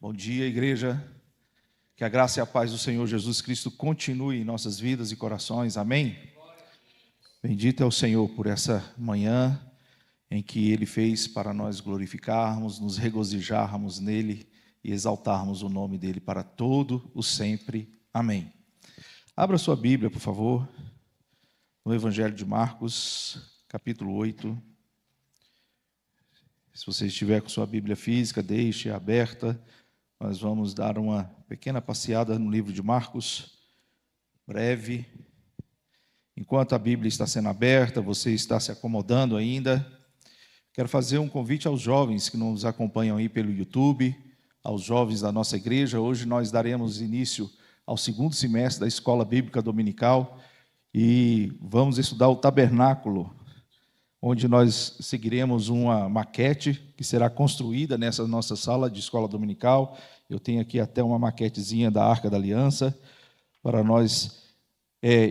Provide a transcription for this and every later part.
Bom dia, igreja. Que a graça e a paz do Senhor Jesus Cristo continue em nossas vidas e corações. Amém? Bendito é o Senhor por essa manhã em que Ele fez para nós glorificarmos, nos regozijarmos nele e exaltarmos o nome dEle para todo o sempre. Amém. Abra sua Bíblia, por favor, no Evangelho de Marcos, capítulo 8. Se você estiver com sua Bíblia física, deixe aberta. Nós vamos dar uma pequena passeada no livro de Marcos, breve. Enquanto a Bíblia está sendo aberta, você está se acomodando ainda. Quero fazer um convite aos jovens que nos acompanham aí pelo YouTube, aos jovens da nossa igreja. Hoje nós daremos início ao segundo semestre da Escola Bíblica Dominical e vamos estudar o tabernáculo, onde nós seguiremos uma maquete que será construída nessa nossa sala de escola dominical. Eu tenho aqui até uma maquetezinha da Arca da Aliança, para nós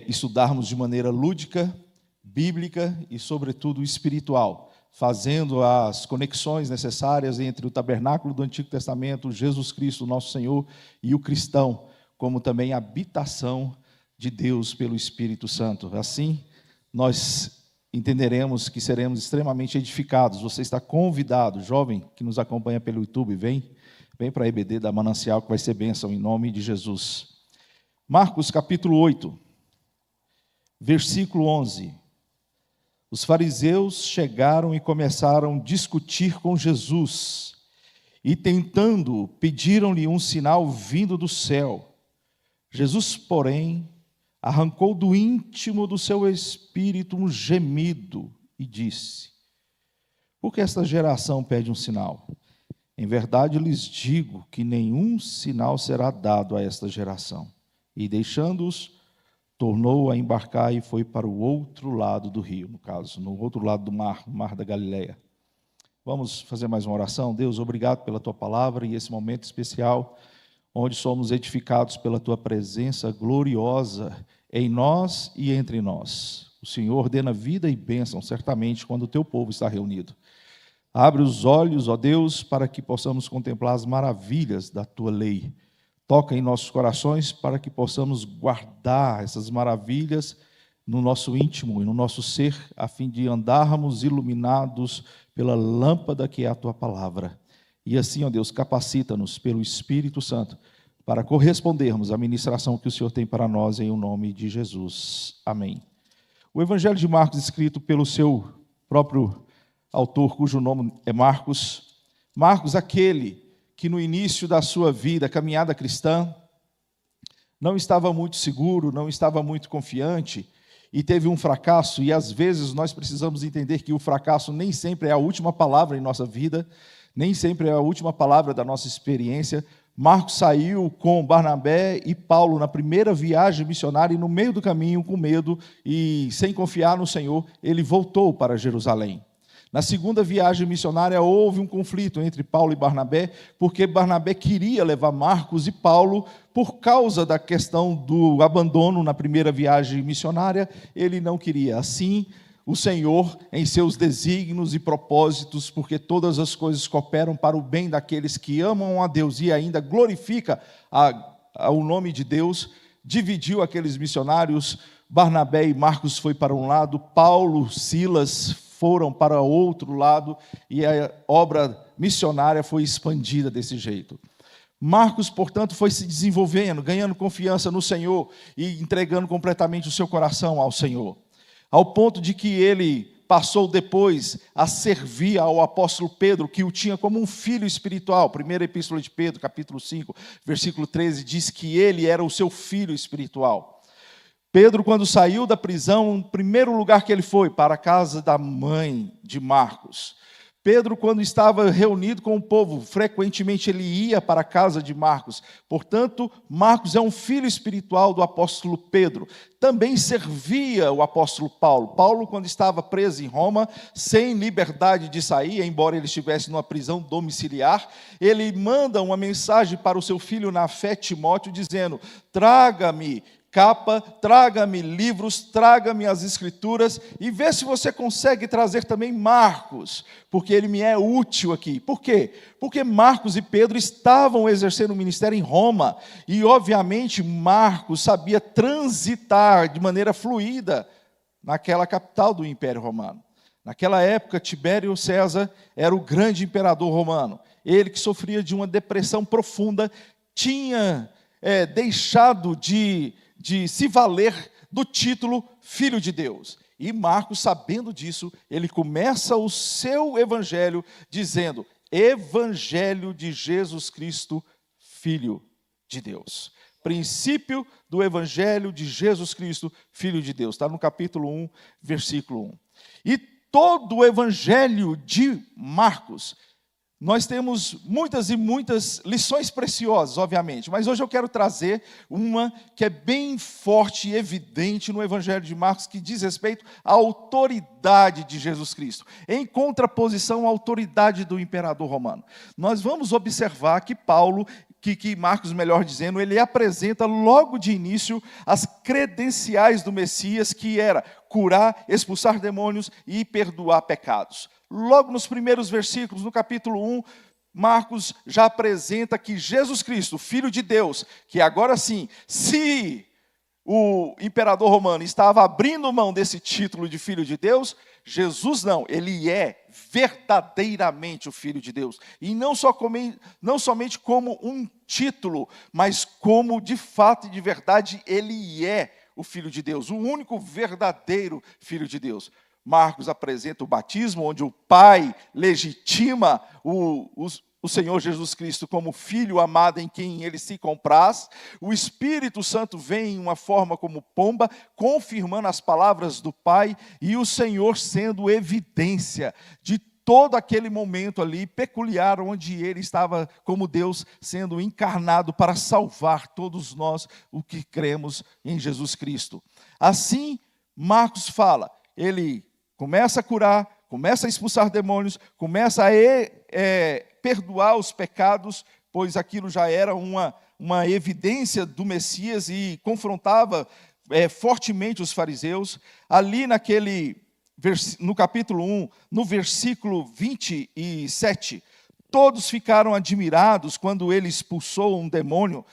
estudarmos de maneira lúdica, bíblica e, sobretudo, espiritual, fazendo as conexões necessárias entre o tabernáculo do Antigo Testamento, Jesus Cristo, nosso Senhor, e o cristão, como também a habitação de Deus pelo Espírito Santo. Assim, nós entenderemos que seremos extremamente edificados. Você está convidado, jovem que nos acompanha pelo YouTube, vem para a EBD da Manancial, que vai ser bênção em nome de Jesus. Marcos capítulo 8, versículo 11. Os fariseus chegaram e começaram a discutir com Jesus, e tentando, pediram-lhe um sinal vindo do céu. Jesus, porém, arrancou do íntimo do seu espírito um gemido e disse: por que esta geração pede um sinal? Em verdade lhes digo que nenhum sinal será dado a esta geração. E deixando-os, tornou a embarcar e foi para o outro lado do rio, no caso, no outro lado do mar, o mar da Galileia. Vamos fazer mais uma oração. Deus, obrigado pela Tua palavra e esse momento especial, onde somos edificados pela Tua presença gloriosa em nós e entre nós. O Senhor ordena vida e bênção, certamente, quando o Teu povo está reunido. Abre os olhos, ó Deus, para que possamos contemplar as maravilhas da Tua lei. Toca em nossos corações para que possamos guardar essas maravilhas no nosso íntimo e no nosso ser, a fim de andarmos iluminados pela lâmpada que é a Tua palavra. E assim, ó Deus, capacita-nos pelo Espírito Santo para correspondermos à ministração que o Senhor tem para nós em nome de Jesus. Amém. O Evangelho de Marcos, escrito pelo seu próprio autor, cujo nome é Marcos. Marcos, aquele que no início da sua vida, caminhada cristã, não estava muito seguro, não estava muito confiante e teve um fracasso. E às vezes nós precisamos entender que o fracasso nem sempre é a última palavra em nossa vida, nem sempre é a última palavra da nossa experiência. Marcos saiu com Barnabé e Paulo na primeira viagem missionária e no meio do caminho, com medo e sem confiar no Senhor, ele voltou para Jerusalém. Na segunda viagem missionária houve um conflito entre Paulo e Barnabé, porque Barnabé queria levar Marcos e Paulo por causa da questão do abandono na primeira viagem missionária, ele não queria. Assim, o Senhor, em seus desígnios e propósitos, porque todas as coisas cooperam para o bem daqueles que amam a Deus e ainda glorifica o nome de Deus, dividiu aqueles missionários. Barnabé e Marcos foi para um lado, Paulo, Silas foram para outro lado, e a obra missionária foi expandida desse jeito. Marcos, portanto, foi se desenvolvendo, ganhando confiança no Senhor e entregando completamente o seu coração ao Senhor, ao ponto de que ele passou depois a servir ao apóstolo Pedro, que o tinha como um filho espiritual. Primeira epístola de Pedro, capítulo 5, versículo 13, diz que ele era o seu filho espiritual. Pedro, quando saiu da prisão, o primeiro lugar que ele foi, para a casa da mãe de Marcos. Pedro, quando estava reunido com o povo, frequentemente ele ia para a casa de Marcos. Portanto, Marcos é um filho espiritual do apóstolo Pedro. Também servia o apóstolo Paulo. Paulo, quando estava preso em Roma, sem liberdade de sair, embora ele estivesse numa prisão domiciliar, ele manda uma mensagem para o seu filho na fé, Timóteo, dizendo: traga-me capa, traga-me livros, traga-me as escrituras e vê se você consegue trazer também Marcos, porque ele me é útil aqui. Por quê? Porque Marcos e Pedro estavam exercendo o ministério em Roma e, obviamente, Marcos sabia transitar de maneira fluida naquela capital do Império Romano. Naquela época, Tibério César era o grande imperador romano. Ele que sofria de uma depressão profunda, tinha deixado de se valer do título Filho de Deus. E Marcos, sabendo disso, ele começa o seu evangelho dizendo: Evangelho de Jesus Cristo, Filho de Deus. Princípio do Evangelho de Jesus Cristo, Filho de Deus. Está no capítulo 1, versículo 1. E todo o Evangelho de Marcos, nós temos muitas e muitas lições preciosas, obviamente, mas hoje eu quero trazer uma que é bem forte e evidente no Evangelho de Marcos, que diz respeito à autoridade de Jesus Cristo, em contraposição à autoridade do imperador romano. Nós vamos observar que Marcos, melhor dizendo, ele apresenta logo de início as credenciais do Messias, que era curar, expulsar demônios e perdoar pecados. Logo nos primeiros versículos, no capítulo 1, Marcos já apresenta que Jesus Cristo, Filho de Deus, que agora sim, se o imperador romano estava abrindo mão desse título de Filho de Deus, Jesus não, ele é verdadeiramente o Filho de Deus. E não somente como um título, mas como de fato e de verdade ele é o Filho de Deus, o único verdadeiro Filho de Deus. Marcos apresenta o batismo, onde o Pai legitima o Senhor Jesus Cristo como Filho amado em quem Ele se compraz. O Espírito Santo vem em uma forma como pomba, confirmando as palavras do Pai, e o Senhor sendo evidência de todo aquele momento ali peculiar, onde Ele estava como Deus sendo encarnado para salvar todos nós, o que cremos em Jesus Cristo. Assim, Marcos fala, ele começa a curar, começa a expulsar demônios, começa a perdoar os pecados, pois aquilo já era uma evidência do Messias e confrontava fortemente os fariseus. Ali no capítulo 1, no versículo 27, todos ficaram admirados quando ele expulsou um demônio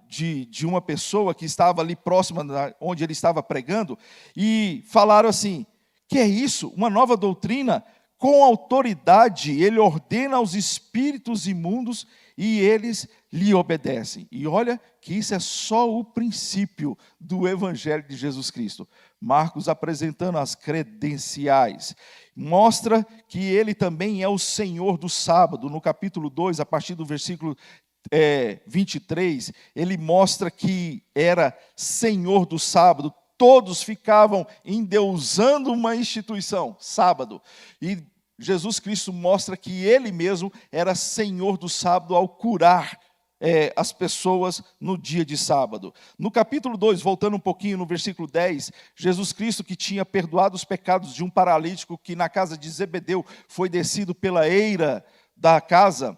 de uma pessoa que estava ali próxima onde ele estava pregando, e falaram assim: que é isso? Uma nova doutrina? Com autoridade, ele ordena aos espíritos imundos e eles lhe obedecem. E olha que isso é só o princípio do Evangelho de Jesus Cristo. Marcos apresentando as credenciais. Mostra que ele também é o Senhor do sábado. No capítulo 2, a partir do versículo 23, ele mostra que era Senhor do sábado. Todos ficavam endeusando uma instituição, sábado. E Jesus Cristo mostra que Ele mesmo era Senhor do sábado ao curar as pessoas no dia de sábado. No capítulo 2, voltando um pouquinho no versículo 10, Jesus Cristo, que tinha perdoado os pecados de um paralítico que na casa de Zebedeu foi descido pela eira da casa,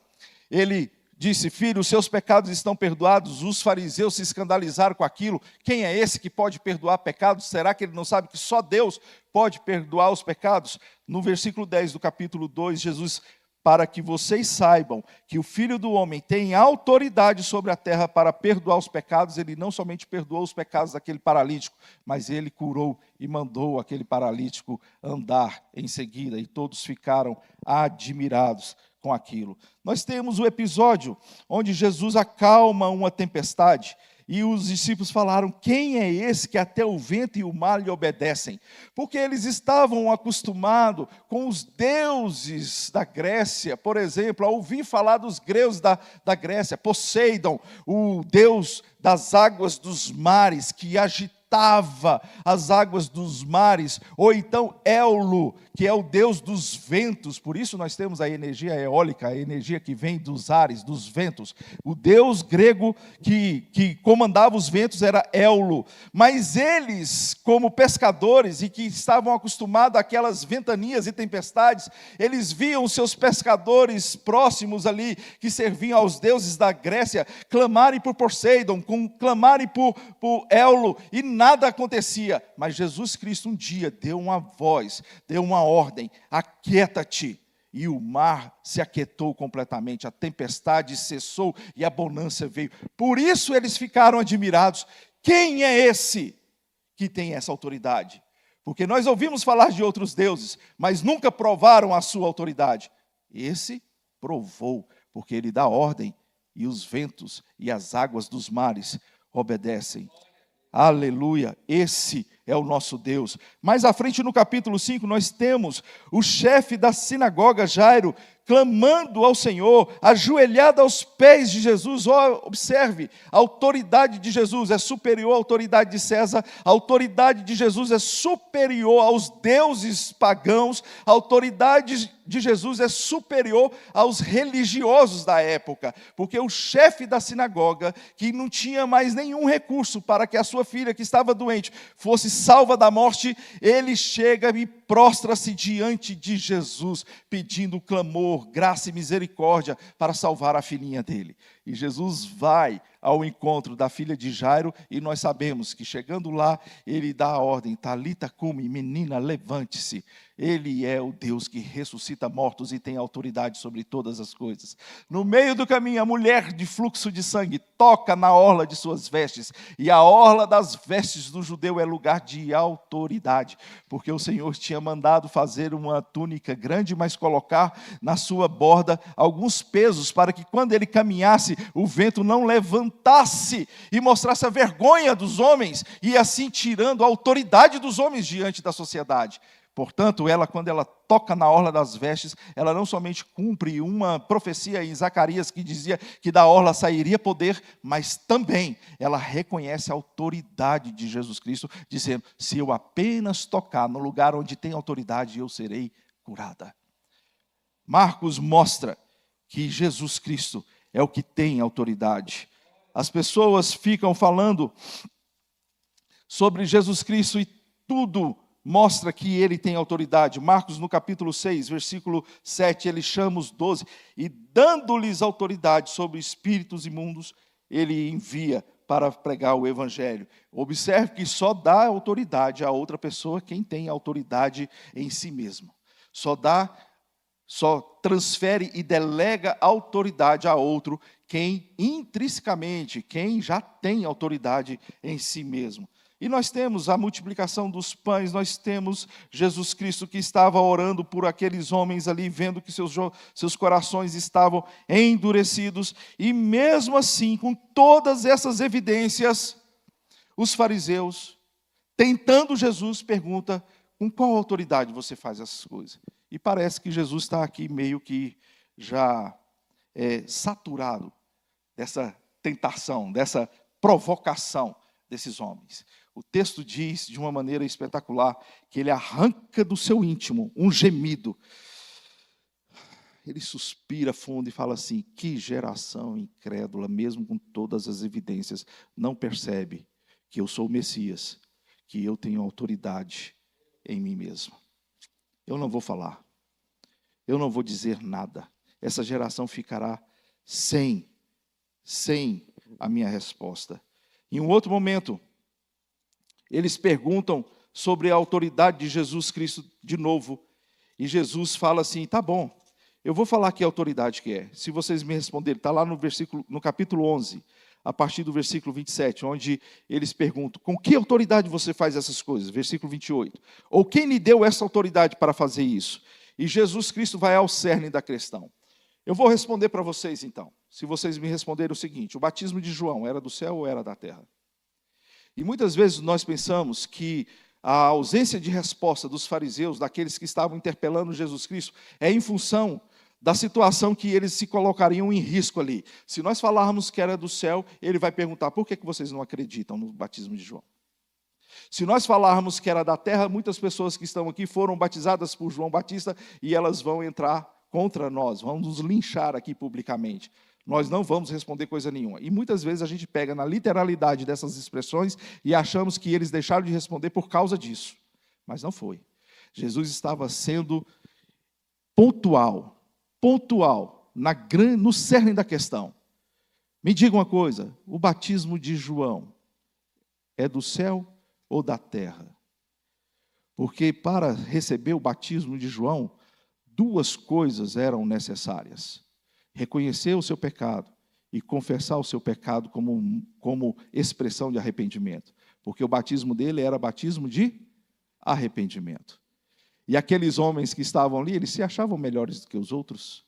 ele disse: filho, os seus pecados estão perdoados. Os fariseus se escandalizaram com aquilo. Quem é esse que pode perdoar pecados? Será que ele não sabe que só Deus pode perdoar os pecados? No versículo 10 do capítulo 2, Jesus: para que vocês saibam que o Filho do Homem tem autoridade sobre a terra para perdoar os pecados. Ele não somente perdoou os pecados daquele paralítico, mas ele curou e mandou aquele paralítico andar em seguida, e todos ficaram admirados com aquilo. Nós temos o episódio onde Jesus acalma uma tempestade, e os discípulos falaram: quem é esse que até o vento e o mar lhe obedecem? Porque eles estavam acostumados com os deuses da Grécia, por exemplo, a ouvir falar dos gregos da Grécia, Poseidon, o deus das águas dos mares, que agitava as águas dos mares, ou então Éolo, que é o Deus dos ventos. Por isso nós temos a energia eólica, a energia que vem dos ares, dos ventos. O Deus grego que comandava os ventos era Éolo. Mas eles, como pescadores e que estavam acostumados àquelas ventanias e tempestades, eles viam seus pescadores próximos ali, que serviam aos deuses da Grécia, clamarem por Poseidon, clamarem por Éolo, e nada acontecia. Mas Jesus Cristo um dia deu uma voz, deu uma ordem: aquieta-te. E o mar se aquietou completamente, a tempestade cessou e a bonança veio. Por isso eles ficaram admirados. Quem é esse que tem essa autoridade? Porque nós ouvimos falar de outros deuses, mas nunca provaram a sua autoridade. Esse provou, porque ele dá ordem, e os ventos e as águas dos mares obedecem. Aleluia, esse é o nosso Deus. Mais à frente no capítulo 5, nós temos o chefe da sinagoga, Jairo, clamando ao Senhor, ajoelhado aos pés de Jesus. Observe, a autoridade de Jesus é superior à autoridade de César, a autoridade de Jesus é superior aos deuses pagãos, a autoridade de Jesus é superior aos religiosos da época, porque o chefe da sinagoga, que não tinha mais nenhum recurso para que a sua filha, que estava doente, fosse salva da morte, ele chega e prostra-se diante de Jesus, pedindo clamor, graça e misericórdia para salvar a filhinha dele. E Jesus vai ao encontro da filha de Jairo, e nós sabemos que chegando lá, ele dá a ordem: Talita cumi, menina, levante-se. Ele é o Deus que ressuscita mortos e tem autoridade sobre todas as coisas. No meio do caminho, a mulher de fluxo de sangue toca na orla de suas vestes, e a orla das vestes do judeu é lugar de autoridade, porque o Senhor tinha mandado fazer uma túnica grande, mas colocar na sua borda alguns pesos, para que quando ele caminhasse, o vento não levantasse e mostrasse a vergonha dos homens, e assim tirando a autoridade dos homens diante da sociedade. Portanto, quando ela toca na orla das vestes, ela não somente cumpre uma profecia em Zacarias que dizia que da orla sairia poder, mas também ela reconhece a autoridade de Jesus Cristo, dizendo: se eu apenas tocar no lugar onde tem autoridade, eu serei curada. Marcos mostra que Jesus Cristo é o que tem autoridade. As pessoas ficam falando sobre Jesus Cristo e tudo mostra que ele tem autoridade. Marcos, no capítulo 6, versículo 7, ele chama os 12, e dando-lhes autoridade sobre espíritos imundos, ele envia para pregar o evangelho. Observe que só dá autoridade a outra pessoa quem tem autoridade em si mesmo. Só transfere e delega autoridade a outro quem intrinsecamente, quem já tem autoridade em si mesmo. E nós temos a multiplicação dos pães, nós temos Jesus Cristo que estava orando por aqueles homens ali, vendo que seus corações estavam endurecidos, e mesmo assim, com todas essas evidências, os fariseus, tentando Jesus, perguntam: com qual autoridade você faz essas coisas? E parece que Jesus está aqui meio que já saturado dessa tentação, dessa provocação desses homens. O texto diz de uma maneira espetacular que ele arranca do seu íntimo um gemido. Ele suspira fundo e fala assim: que geração incrédula, mesmo com todas as evidências, não percebe que eu sou o Messias, que eu tenho autoridade em mim mesmo. Eu não vou falar, eu não vou dizer nada. Essa geração ficará sem a minha resposta. Em um outro momento, eles perguntam sobre a autoridade de Jesus Cristo de novo. E Jesus fala assim: tá bom, eu vou falar que autoridade que é. Se vocês me responderem, está lá no capítulo 11, a partir do versículo 27, onde eles perguntam: com que autoridade você faz essas coisas? Versículo 28. Ou quem lhe deu essa autoridade para fazer isso? E Jesus Cristo vai ao cerne da questão. Eu vou responder para vocês então. Se vocês me responderem o seguinte: o batismo de João era do céu ou era da terra? E muitas vezes nós pensamos que a ausência de resposta dos fariseus, daqueles que estavam interpelando Jesus Cristo, é em função da situação que eles se colocariam em risco ali. Se nós falarmos que era do céu, ele vai perguntar: por que vocês não acreditam no batismo de João? Se nós falarmos que era da terra, muitas pessoas que estão aqui foram batizadas por João Batista e elas vão entrar contra nós, vão nos linchar aqui publicamente. Nós não vamos responder coisa nenhuma. E muitas vezes a gente pega na literalidade dessas expressões e achamos que eles deixaram de responder por causa disso. Mas não foi. Jesus estava sendo pontual no cerne da questão. Me diga uma coisa, o batismo de João é do céu ou da terra? Porque para receber o batismo de João, duas coisas eram necessárias: reconhecer o seu pecado e confessar o seu pecado como expressão de arrependimento. Porque o batismo dele era batismo de arrependimento. E aqueles homens que estavam ali, eles se achavam melhores do que os outros.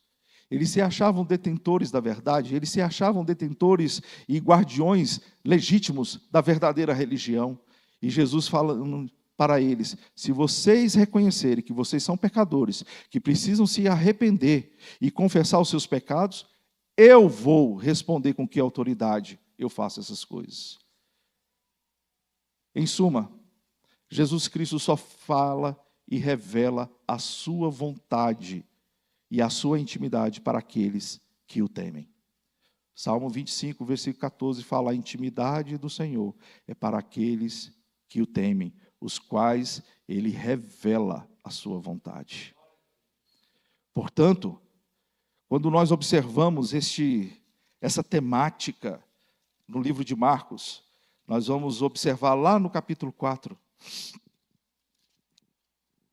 Eles se achavam detentores da verdade, eles se achavam detentores e guardiões legítimos da verdadeira religião. E Jesus falando para eles: se vocês reconhecerem que vocês são pecadores, que precisam se arrepender e confessar os seus pecados, eu vou responder com que autoridade eu faço essas coisas. Em suma, Jesus Cristo só fala e revela a sua vontade e a sua intimidade para aqueles que o temem. Salmo 25, versículo 14, fala: a intimidade do Senhor é para aqueles que o temem, os quais ele revela a sua vontade. Portanto, quando nós observamos essa temática no livro de Marcos, nós vamos observar lá no capítulo 4,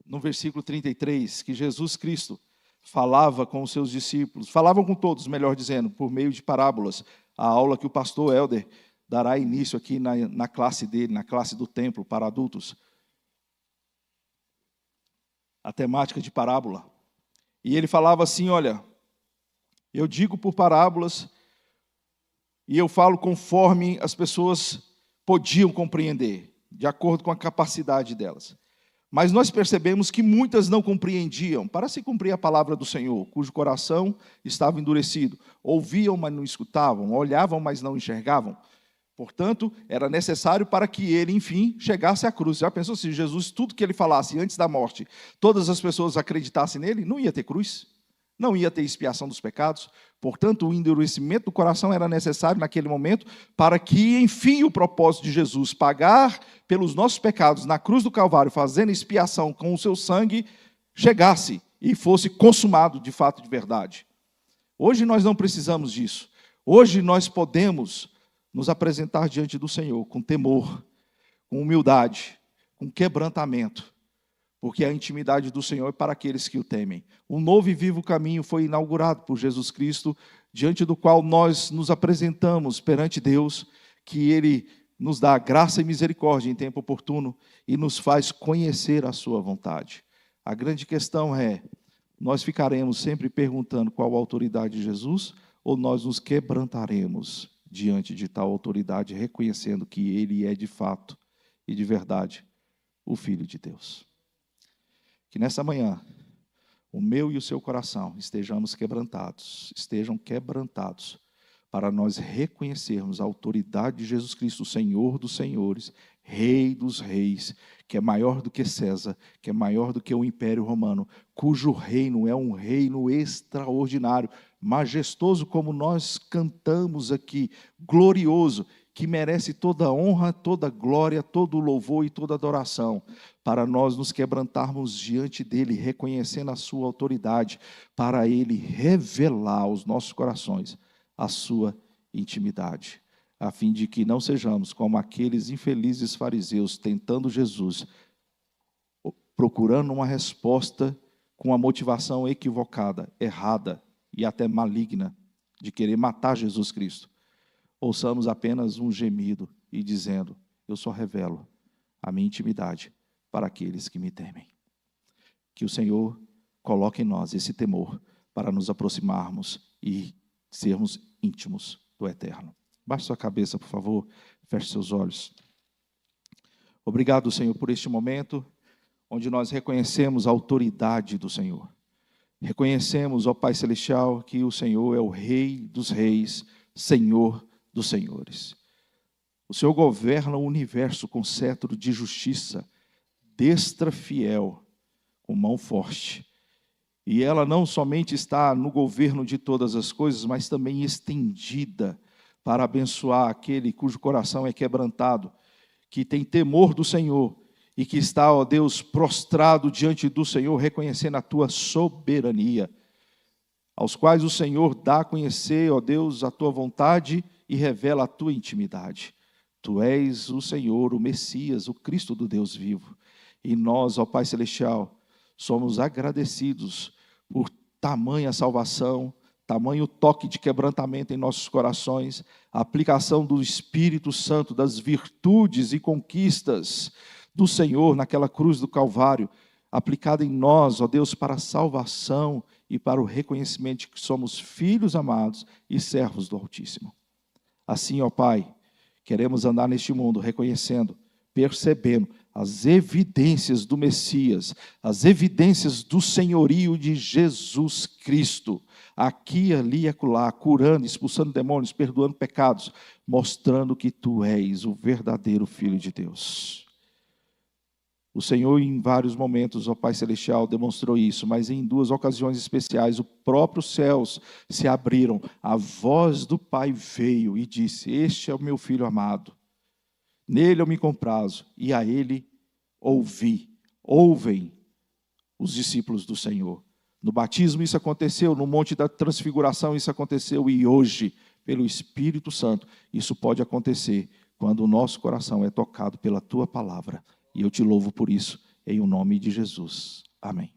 no versículo 33, que Jesus Cristo falava com os seus discípulos, falavam com todos, melhor dizendo, por meio de parábolas, a aula que o pastor Helder dará início aqui na classe dele, na classe do templo para adultos. A temática de parábola. E ele falava assim: olha, eu digo por parábolas e eu falo conforme as pessoas podiam compreender, de acordo com a capacidade delas. Mas nós percebemos que muitas não compreendiam, para se cumprir a palavra do Senhor, cujo coração estava endurecido. Ouviam, mas não escutavam, olhavam, mas não enxergavam. Portanto, era necessário para que ele, enfim, chegasse à cruz. Já pensou se Jesus, tudo que ele falasse antes da morte, todas as pessoas acreditassem nele? Não ia ter cruz, não ia ter expiação dos pecados. Portanto, o endurecimento do coração era necessário naquele momento para que, enfim, o propósito de Jesus, pagar pelos nossos pecados na cruz do Calvário, fazendo expiação com o seu sangue, chegasse e fosse consumado de fato de verdade. Hoje nós não precisamos disso. Hoje nós podemos nos apresentar diante do Senhor com temor, com humildade, com quebrantamento, porque a intimidade do Senhor é para aqueles que o temem. Um novo e vivo caminho foi inaugurado por Jesus Cristo, diante do qual nós nos apresentamos perante Deus, que Ele nos dá graça e misericórdia em tempo oportuno e nos faz conhecer a sua vontade. A grande questão é: nós ficaremos sempre perguntando qual a autoridade de Jesus, ou nós nos quebrantaremos diante de tal autoridade, reconhecendo que Ele é de fato e de verdade o Filho de Deus. Que nessa manhã, o meu e o seu coração estejam quebrantados, para nós reconhecermos a autoridade de Jesus Cristo, Senhor dos senhores, Rei dos reis, que é maior do que César, que é maior do que o Império Romano, cujo reino é um reino extraordinário, majestoso, como nós cantamos aqui, glorioso, que merece toda honra, toda glória, todo louvor e toda adoração, para nós nos quebrantarmos diante dele, reconhecendo a sua autoridade, para ele revelar aos nossos corações a sua intimidade, a fim de que não sejamos como aqueles infelizes fariseus tentando Jesus, procurando uma resposta com uma motivação equivocada, errada e até maligna, de querer matar Jesus Cristo. Ouçamos apenas um gemido e dizendo: eu só revelo a minha intimidade para aqueles que me temem. Que o Senhor coloque em nós esse temor para nos aproximarmos e sermos íntimos do Eterno. Baixe sua cabeça, por favor, feche seus olhos. Obrigado, Senhor, por este momento onde nós reconhecemos a autoridade do Senhor. Reconhecemos, ó Pai Celestial, que o Senhor é o Rei dos reis, Senhor dos senhores. O Senhor governa o universo com cetro de justiça, destra fiel, com mão forte. E ela não somente está no governo de todas as coisas, mas também estendida para abençoar aquele cujo coração é quebrantado, que tem temor do Senhor e que está, ó Deus, prostrado diante do Senhor, reconhecendo a tua soberania, aos quais o Senhor dá a conhecer, ó Deus, a tua vontade e revela a tua intimidade. Tu és o Senhor, o Messias, o Cristo do Deus vivo. E nós, ó Pai Celestial, somos agradecidos por tamanha salvação, tamanho toque de quebrantamento em nossos corações, a aplicação do Espírito Santo, das virtudes e conquistas do Senhor naquela cruz do Calvário, aplicada em nós, ó Deus, para a salvação e para o reconhecimento de que somos filhos amados e servos do Altíssimo. Assim, ó Pai, queremos andar neste mundo reconhecendo, percebendo as evidências do Messias, as evidências do senhorio de Jesus Cristo, aqui, ali e acolá, curando, expulsando demônios, perdoando pecados, mostrando que Tu és o verdadeiro Filho de Deus. O Senhor, em vários momentos, ó Pai Celestial, demonstrou isso, mas em duas ocasiões especiais, os próprios céus se abriram, a voz do Pai veio e disse: este é o meu Filho amado, nele eu me comprazo, e a ele ouvem os discípulos do Senhor. No batismo isso aconteceu, no Monte da Transfiguração isso aconteceu, e hoje, pelo Espírito Santo, isso pode acontecer quando o nosso coração é tocado pela Tua palavra. E eu Te louvo por isso, em o nome de Jesus. Amém.